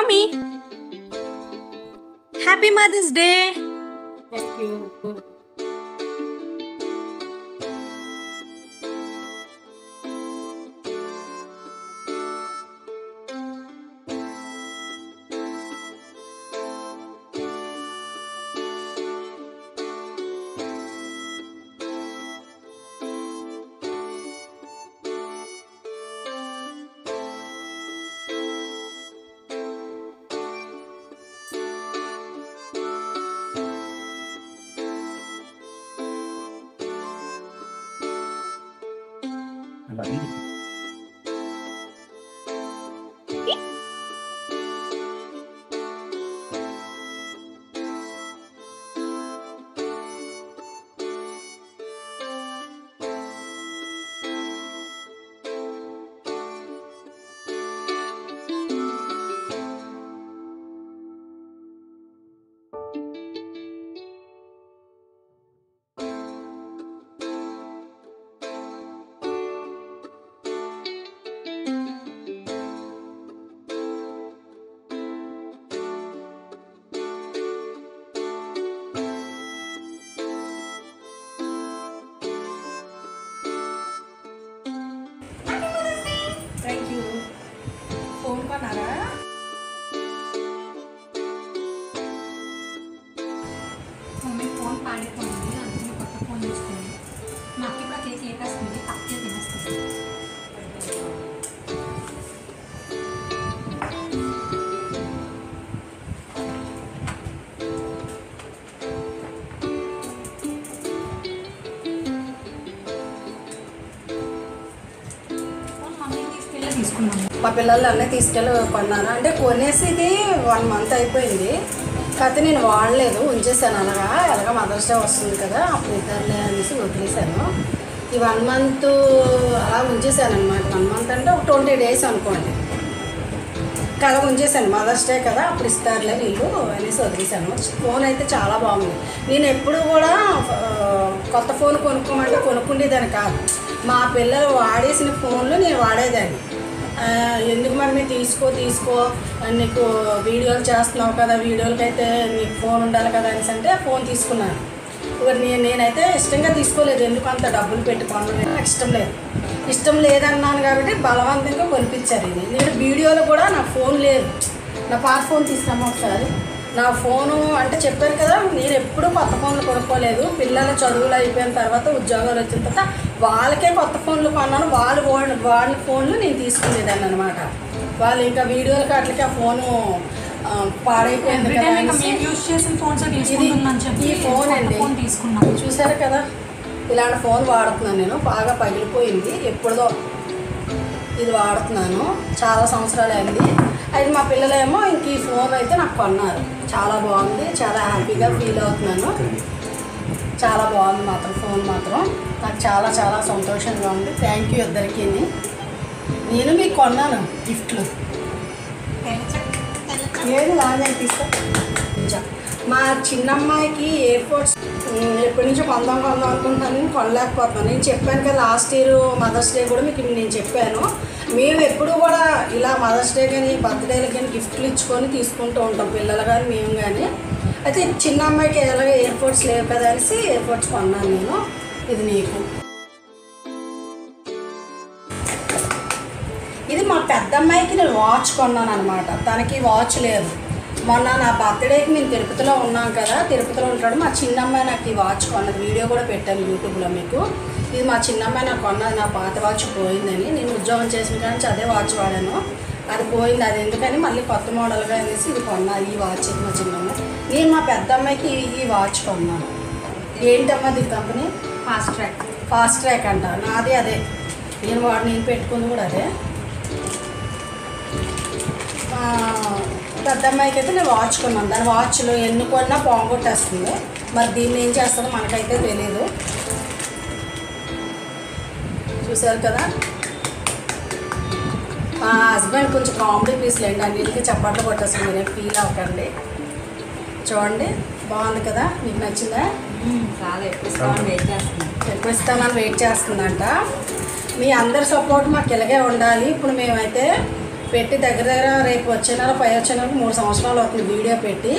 Mummy happy mother's day. Thank you. Thank you. Phone కొన్నారా? Mummy phone పాడైపోయింది, అందుకే కొత్త ఫోన్ తీసుకుంది. నాకు ఇప్పుడు కేక్ వస్తుంది, తక్కువ తినేస్తుంది. మా పిల్లలు అన్నీ తీసుకెళ్ళి కొన్నాను. అంటే కొనేసి ఇది 1 month అయిపోయింది. కాకపోతే నేను వాడలేదు, ఉంచేసాను. ఎలాగా మదర్స్ డే వస్తుంది కదా, అప్పుడు ఇద్దరులే అనేసి వదిలేసాను. ఈ 1 month అలా ఉంచేసాను అనమాట. 1 month అంటే ఒక 20 days అనుకోండి. అలా ఉంచేసాను. మదర్స్ డే కదా, అప్పుడు ఇస్తారులే వీళ్ళు అనేసి వదిలేసాను. ఫోన్ అయితే చాలా బాగుంది. నేను ఎప్పుడు కూడా కొత్త ఫోన్ కొనుక్కోమంటే కొనుక్కుండేదాన్ని కాదు. మా పిల్లలు వాడేసిన ఫోన్లు నేను వాడేదాన్ని. ఎందుకు మమ్మీ తీసుకో నీకు వీడియోలు చేస్తున్నావు కదా, వీడియోలకైతే నీకు ఫోన్ ఉండాలి కదా అనేసి అంటే ఫోన్ తీసుకున్నాను. నేనైతే ఇష్టంగా తీసుకోలేదు. ఎందుకు అంత డబ్బులు పెట్టుకోవడం నాకు ఇష్టం లేదన్నాను కాబట్టి బలవంతంగా కొనిపించారు. నేను వీడియోలో కూడా నా ఫోన్ లేదు. నా పాత ఫోన్ తీసుకున్నాము ఒకసారి. నా ఫోను అంటే చెప్పాను కదా, నేను ఎప్పుడూ కొత్త ఫోన్లు కొనుక్కోలేదు. పిల్లల చదువులు అయిపోయిన తర్వాత, ఉద్యోగాలు వచ్చిన తర్వాత వాళ్ళకే కొత్త ఫోన్లు కొన్నాను. వాళ్ళ ఫోన్లు నేను తీసుకునేదాన్ని అనమాట. వాళ్ళు ఇంకా వీడియోలకి అట్లకి ఆ ఫోను పాడైపోయింది కదా. ఈ ఫోన్ అండి చూసారు కదా, ఇలాంటి ఫోన్ వాడుతున్నాను నేను. బాగా పగిలిపోయింది, ఎప్పుడుదో ఇది వాడుతున్నాను. చాలా సంవత్సరాలు అయింది. అది మా పిల్లలేమో ఇంక ఈ ఫోన్ అయితే నాకు కొన్నారు. చాలా బాగుంది, చాలా హ్యాపీగా ఫీల్ అవుతున్నాను. చాలా బాగుంది మాత్రం ఫోన్ మాత్రం. నాకు చాలా చాలా సంతోషంగా ఉంది. థ్యాంక్ యూ ఇద్దరికి. నేను మీకు కొన్నాను గిఫ్ట్లు. ఏది లాగా తీస్తా. మా చిన్నమ్మాయికి ఎయిర్పోర్ట్స్ ఎప్పటి నుంచో కొందాం అనుకుంటున్నాను, నేను కొనలేకపోతున్నాను. నేను చెప్పాను కదా లాస్ట్ ఇయర్ మదర్స్ డే కూడా మీకు నేను చెప్పాను. మేము ఎప్పుడు కూడా ఇలా మదర్స్ డే కానీ బర్త్డేలు కానీ గిఫ్ట్లు ఇచ్చుకొని తీసుకుంటూ ఉంటాం, పిల్లలు కానీ మేము కానీ. అయితే చిన్న అమ్మాయికి ఎలాగ ఎయిర్పోర్ట్స్ లేవు కదా అనేసి ఎయిర్పోర్ట్స్ కొన్నాను నేను. ఇది నీకు. ఇది మా పెద్ద అమ్మాయికి నేను వాచ్ కొన్నాను అనమాట. తనకి వాచ్ లేదు. మొన్న నా బర్త్డేకి మేము తిరుపతిలో ఉన్నాం కదా, తిరుపతిలో ఉంటాడు. మా చిన్నమ్మాయి నాకు ఈ వాచ్ కొన్నది. వీడియో కూడా పెట్టాను యూట్యూబ్లో మీకు. ఇది మా చిన్నమ్మాయి నాకు కొన్నది. నా పాత వాచ్ పోయిందని, నేను ఉద్యోగం చేసిన కానీ అదే వాచ్ వాడాను. అది పోయింది. అది ఎందుకని మళ్ళీ కొత్త మోడల్గా అనేసి ఇది కొన్నాను. ఈ వాచ్ మా చిన్నమ్మాయి. నేను మా పెద్ద అమ్మాయికి ఈ వాచ్ కొన్నాను. ఏంటమ్మా ఇది కంపెనీ? ఫాస్ట్ ట్రాక్ అంట. నాది అదే, నేను పెట్టుకుంది కూడా అదే. పెద్ద అమ్మాయికి అయితే నేను వాచ్ కొన్నాను. దాని వాచ్లో ఎన్ని కొన్నా పోగొట్టేస్తుంది. మరి దీన్ని ఏం చేస్తుందో మనకైతే తెలియదు. చూసారు కదా, మా హస్బెండ్ కొంచెం కామెడీ పీస్లేండి. అన్నిటికీ చప్పట్లు కొట్టేస్తుంది. మీరేం ఫీల్ అవ్వకండి. చూడండి, బాగుంది కదా, మీకు నచ్చిందా? చాలా ఎక్కువ ఇస్తామని వెయిట్ చేస్తుందంట. మీ అందరి సపోర్ట్ మాకు ఇలాగే ఉండాలి. ఇప్పుడు మేమైతే పెట్టి దగ్గర దగ్గర రేపు వచ్చే నెల వచ్చే నెలకు 3 సంవత్సరాలు అవుతుంది వీడియో పెట్టి.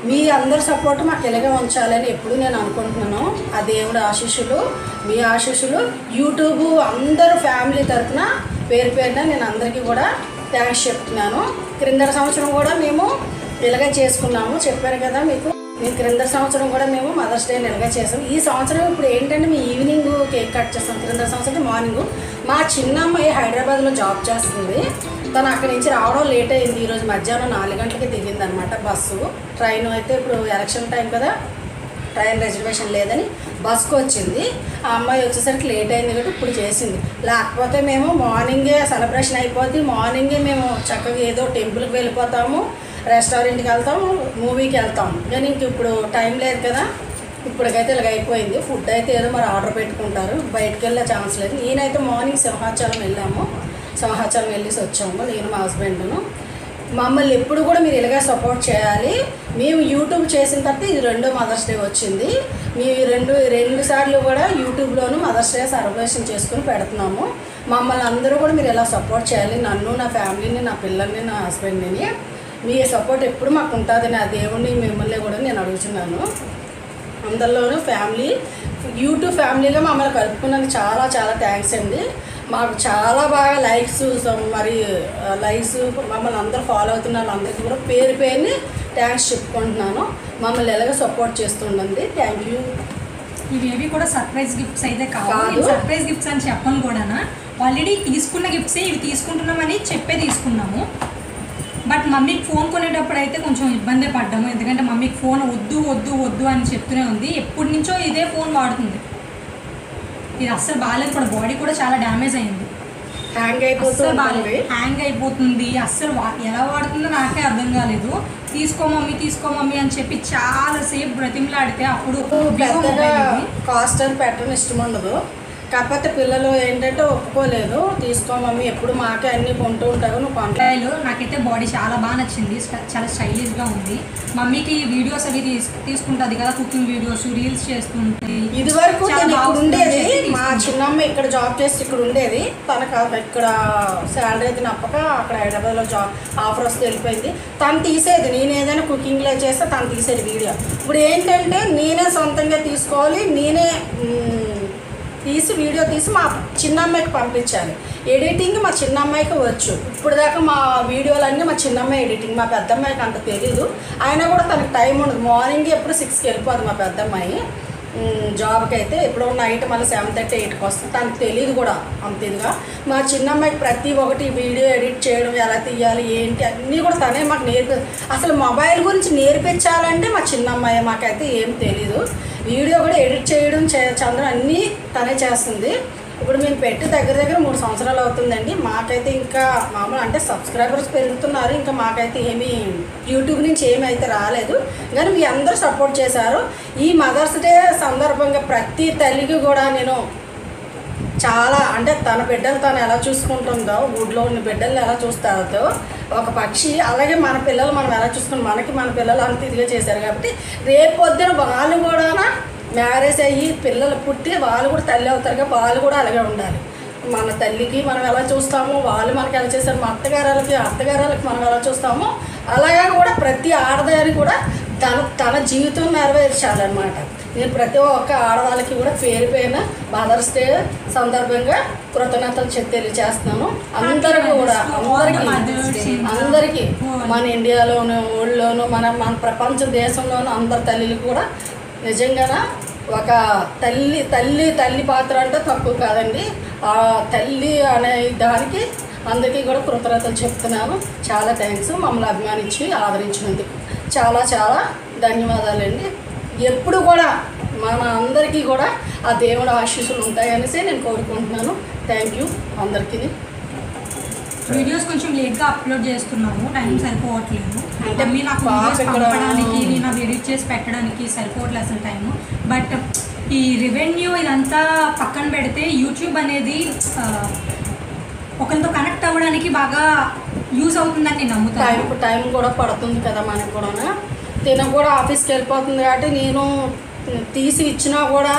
మీ అందరి సపోర్ట్ మాకు ఇలాగే ఉంచాలని ఎప్పుడు నేను అనుకుంటున్నాను. ఆ దేవుడు ఆశీస్సులు, మీ ఆశీస్సులు, యూట్యూబ్ అందరూ ఫ్యామిలీ తరఫున పేరు పేరున నేను అందరికీ కూడా థ్యాంక్స్ చెప్తున్నాను. క్రిందటి సంవత్సరం కూడా మేము ఇలాగే చేసుకున్నాము, చెప్పాను కదా మీకు. క్రిందటి సంవత్సరం కూడా మేము మదర్స్ డే ఇలాగే చేసాం. ఈ సంవత్సరం ఇప్పుడు ఏంటంటే మీ ఈవినింగ్ కేక్ కట్ చేస్తాం. క్రిందటి సంవత్సరం మార్నింగ్ మా చిన్న అమ్మాయి హైదరాబాద్లో జాబ్ చేస్తుంది. తను అక్కడి నుంచి రావడం లేట్ అయింది. ఈరోజు మధ్యాహ్నం 4 గంటలకి దిగింది అనమాట బస్సు. ట్రైన్ అయితే ఇప్పుడు ఎలక్షన్ టైం కదా, ట్రైన్ రిజర్వేషన్ లేదని బస్కు వచ్చింది. ఆ అమ్మాయి వచ్చేసరికి లేట్ అయింది కాబట్టి ఇప్పుడు చేసింది. లేకపోతే మేము మార్నింగే సెలబ్రేషన్ అయిపోద్ది, మార్నింగే మేము చక్కగా ఏదో టెంపుల్కి వెళ్ళిపోతాము, రెస్టారెంట్కి వెళ్తాము, మూవీకి వెళ్తాము. కానీ ఇంక ఇప్పుడు టైం లేదు కదా, ఇప్పటికైతే ఇలాగ అయిపోయింది. ఫుడ్ అయితే ఏదో మరి ఆర్డర్ పెట్టుకుంటారు, బయటకు వెళ్ళే ఛాన్స్ లేదు. నేనైతే మార్నింగ్ సింహాచలం వెళ్ళాము, సింహాచలం వెళ్ళేసి వచ్చాము నేను మా హస్బెండ్ను. మమ్మల్ని ఎప్పుడు కూడా మీరు ఇలాగే సపోర్ట్ చేయాలి. మేము యూట్యూబ్ చేసిన తర్వాత ఇది 2వ మదర్స్ డే వచ్చింది. మేము రెండు సార్లు కూడా యూట్యూబ్లోనూ మదర్స్ డే సెలబ్రేషన్ చేసుకుని పెడుతున్నాము. మమ్మల్ని అందరూ కూడా మీరు ఇలా సపోర్ట్ చేయాలి, నన్ను, నా ఫ్యామిలీని, నా పిల్లల్ని, నా హస్బెండ్ని. మీ సపోర్ట్ ఎప్పుడు మాకు ఉంటుంది. నా దేవుడిని మిమ్మల్ని కూడా నేను అడుగుతున్నాను. అందరిలోనూ ఫ్యామిలీ, యూట్యూబ్ ఫ్యామిలీగా మమ్మల్ని కలుపుకున్నందుకు చాలా చాలా థ్యాంక్స్ అండి. మాకు చాలా బాగా లైక్స్ మమ్మల్ని అందరూ ఫాలో అవుతున్న వాళ్ళందరికీ కూడా పేరు పేరుని థ్యాంక్స్ చెప్పుకుంటున్నాను. మమ్మల్ని ఎలాగ సపోర్ట్ చేస్తుండండి. Thank you. ఇవేవి కూడా సర్ప్రైజ్ గిఫ్ట్స్ అయితే కాదు, సర్ప్రైజ్ గిఫ్ట్స్ అని చెప్పను కూడా. ఆల్రెడీ తీసుకున్న గిఫ్ట్సే ఇవి తీసుకుంటున్నామని చెప్పే తీసుకున్నాము. బట్ మమ్మీకి ఫోన్ కొనేటప్పుడు అయితే కొంచెం ఇబ్బంది పడ్డాము, ఎందుకంటే మమ్మీకి ఫోన్ వద్దు వద్దు వద్దు అని చెప్తూనే ఉంది. ఎప్పటి నుంచో ఇదే ఫోన్ వాడుతుంది. ఇది అస్సలు బాగాలేదు కూడా, బాడీ కూడా చాలా డ్యామేజ్ అయింది, హ్యాంగ్ అయిపోతుంది. అస్సలు ఎలా వాడుతుందో నాకే అర్థం కాలేదు. తీసుకో మమ్మీ అని చెప్పి చాలాసేపు బ్రతిమలాడితే అప్పుడు కాస్ట్ అని పెట్టడం ఇష్టం ఉండదు. కాకపోతే పిల్లలు ఏంటంటే ఒప్పుకోలేదు. తీసుకో మమ్మీ, ఎప్పుడు మాకే అన్ని కొంటూ ఉంటారు, నువ్వు కొంటాయిలు. నాకైతే బాడీ చాలా బాగా నచ్చింది, చాలా స్టైలిష్గా ఉంది. మమ్మీకి వీడియోస్ అవి తీసుకుంటుంది కదా, కుకింగ్ వీడియోస్, రీల్స్ చేస్తుంటాయి. ఇది వరకు ఉండేది మా చిన్నమ్మ ఇక్కడ జాబ్ చేసి ఇక్కడ ఉండేది. తనకు ఇక్కడ శాలరీ అయితే నప్పక అక్కడ హైదరాబాద్లో జాబ్ ఆఫర్ వస్తే వెళ్ళిపోయింది. తను తీసేది, నేను ఏదైనా కుకింగ్లో చేస్తే తను తీసేది వీడియో. ఇప్పుడు ఏంటంటే నేనే సొంతంగా తీసుకోవాలి, నేనే తీసి వీడియో తీసి మా చిన్నమ్మాయికి పంపించాలి. ఎడిటింగ్ మా చిన్నమ్మాయికి వచ్చు. ఇప్పుడు దాకా మా వీడియోలన్నీ మా చిన్నమ్మాయి ఎడిటింగ్, మా పెద్దమ్మాయికి అంత తెలీదు. అయినా కూడా తనకు టైం ఉండదు. మార్నింగ్ ఎప్పుడు 6కి వెళ్ళిపోదు మా పెద్దమ్మాయి జాబ్కి. అయితే ఎప్పుడో నైట్ మళ్ళీ 7:30, 8కి వస్తుంది. తనకు తెలియదు కూడా అంత ఇదిగా. మా చిన్నమ్మాయికి ప్రతి ఒక్కటి వీడియో ఎడిట్ చేయడం, ఎలా తీయాలి ఏంటి అన్నీ కూడా తనే మాకు అసలు మొబైల్ గురించి నేర్పించాలంటే మా చిన్నమ్మాయి, మాకైతే ఏం తెలీదు. వీడియో కూడా ఎడిట్ చేయడం చంద్రం అన్నీ తనే చేస్తుంది. ఇప్పుడు మేము పెట్టి దగ్గర దగ్గర 3 సంవత్సరాలు అవుతుందండి. మాకైతే ఇంకా మామూలు అంటే సబ్స్క్రైబర్స్ పెరుగుతున్నారు, ఇంకా మాకైతే ఏమీ యూట్యూబ్ నుంచి ఏమీ అయితే రాలేదు. కానీ మీ అందరూ సపోర్ట్ చేశారు. ఈ మదర్స్ డే సందర్భంగా ప్రతి తల్లికి కూడా నేను చాలా అంటే తన బిడ్డలు తను ఎలా చూసుకుంటుందో, ఊళ్ళో ఉన్న బిడ్డలు ఎలా చూస్తారో ఒక పక్షి, అలాగే మన పిల్లలు మనం ఎలా చూసుకుంటాం, మన పిల్లలు అంత ఇదిగా చేశారు. కాబట్టి రేపు పొద్దున వాళ్ళు కూడా మ్యారేజ్ అయ్యి పిల్లలు పుట్టి వాళ్ళు కూడా తల్లి అవుతారు కాబట్టి వాళ్ళు కూడా అలాగే ఉండాలి. మన తల్లికి మనం ఎలా చూస్తామో వాళ్ళు మనకి ఎలా చేస్తారు, మా అత్తగారులకి మనం ఎలా చూస్తామో అలాగే కూడా ప్రతి ఆడదాని కూడా తన జీవితం నెరవేర్చాలన్నమాట. నేను ప్రతి ఒక్క ఆడవాళ్ళకి కూడా పేరు పైన మదర్స్ డే సందర్భంగా కృతజ్ఞతలు తెలియజేస్తున్నాను. అందరికీ కూడా అందరికీ మన ఇండియాలోను ఊళ్ళోను మన ప్రపంచ దేశంలోను అందరి తల్లికి కూడా నిజంగా ఒక తల్లి పాత్ర అంటే తక్కువ కాదండి. ఆ తల్లి అనే దానికి అందరికీ కూడా కృతజ్ఞతలు చెప్తున్నాను. చాలా థ్యాంక్స్ మమ్మల్ని అభిమానించి ఆదరించినందుకు చాలా చాలా ధన్యవాదాలండి. ఎప్పుడు కూడా మన అందరికీ కూడా ఆ దేవుడు ఆశీస్సులు ఉంటాయనేసి నేను కోరుకుంటున్నాను. థ్యాంక్ యూ అందరికీ. వీడియోస్ కొంచెం లేట్గా అప్లోడ్ చేస్తున్నాము, టైం సరిపోవట్లేదు. అంటే నాకు వీడియోస్ పంపడానికి, నేను ఎడిట్ చేసి పెట్టడానికి సరిపోవట్లేదు అసలు టైము. బట్ ఈ రెవెన్యూ ఇదంతా పక్కన పెడితే యూట్యూబ్ అనేది ఒకరితో కనెక్ట్ అవ్వడానికి బాగా యూజ్ అవుతుందని నేను నమ్ముతాను. టైం కూడా పడుతుంది కదా మనకు కూడా. తిన కూడా ఆఫీస్కి వెళ్ళిపోతుంది కాబట్టి నేను తీసి ఇచ్చినా కూడా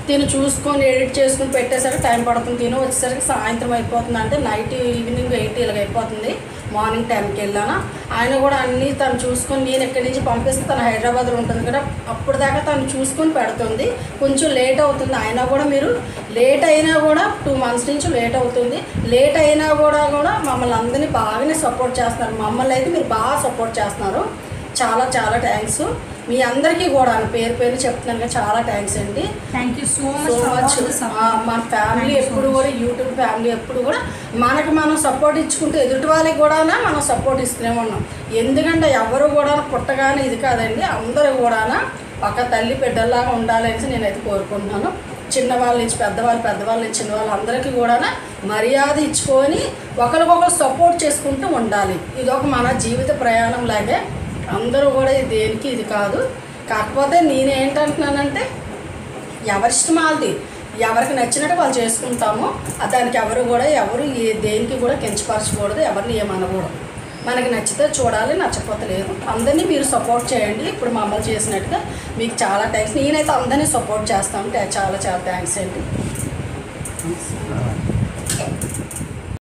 తిని చూసుకొని ఎడిట్ చేసుకుని పెట్టేసరికి టైం పడుతుంది. తిని వచ్చేసరికి సాయంత్రం అయిపోతుంది, అంటే నైట్ ఈవినింగ్ 8 ఇలాగ అయిపోతుంది. మార్నింగ్ 10కి వెళ్ళాను. ఆయన కూడా అన్నీ తను చూసుకొని, నేను ఎక్కడి నుంచి పంపిస్తే తను హైదరాబాద్లో ఉంటుంది కదా, అప్పుడు దాకా తను చూసుకొని పెడుతుంది. కొంచెం లేట్ అవుతుంది, అయినా కూడా మీరు లేట్ అయినా కూడా 2 months నుంచి లేట్ అవుతుంది. లేట్ అయినా కూడా మమ్మల్ని అందరినీ బాగానే సపోర్ట్ చేస్తున్నారు. మమ్మల్ని అయితే మీరు బాగా సపోర్ట్ చేస్తున్నారు. చాలా చాలా థ్యాంక్స్ మీ అందరికీ కూడా, పేరు పేరు చెప్తున్నాను కదా, చాలా థ్యాంక్స్ అండి. Thank you so so much. Much. మన ఫ్యామిలీ ఎప్పుడు కూడా, యూట్యూబ్ ఫ్యామిలీ ఎప్పుడు కూడా మనకు మనం సపోర్ట్ ఇచ్చుకుంటూ ఎదుటి వాళ్ళకి కూడా మనం సపోర్ట్ ఇస్తూనే ఉన్నాం. ఎందుకంటే ఎవరు కూడా పుట్టగానే ఇది కాదండి, అందరూ కూడా ఒక తల్లి బిడ్డల్లాగా ఉండాలని నేనైతే కోరుకుంటున్నాను. చిన్నవాళ్ళ నుంచి పెద్దవాళ్ళు, పెద్దవాళ్ళ నుంచి చిన్నవాళ్ళు అందరికీ కూడా మర్యాద ఇచ్చుకొని ఒకరికొకరు సపోర్ట్ చేసుకుంటూ ఉండాలి. ఇదొక మన జీవిత ప్రయాణం లాగే. అందరూ కూడా దేనికి ఇది కాదు. కాకపోతే నేనేంటంటున్నానంటే ఎవరిష్టం వాళ్ళది, ఎవరికి నచ్చినట్టు వాళ్ళు చేసుకుంటాము. దానికి ఎవరు దేనికి కూడా కించపరచకూడదు, ఎవరిని ఏమనకూడదు. మనకి నచ్చితే చూడాలి, నచ్చకపోతే లేదు. అందరినీ మీరు సపోర్ట్ చేయండి. ఇప్పుడు మమ్మల్ని చేసినట్టుగా మీకు చాలా థ్యాంక్స్. నేనైతే అందరినీ సపోర్ట్ చేస్తాను. చాలా చాలా థ్యాంక్స్ అండి.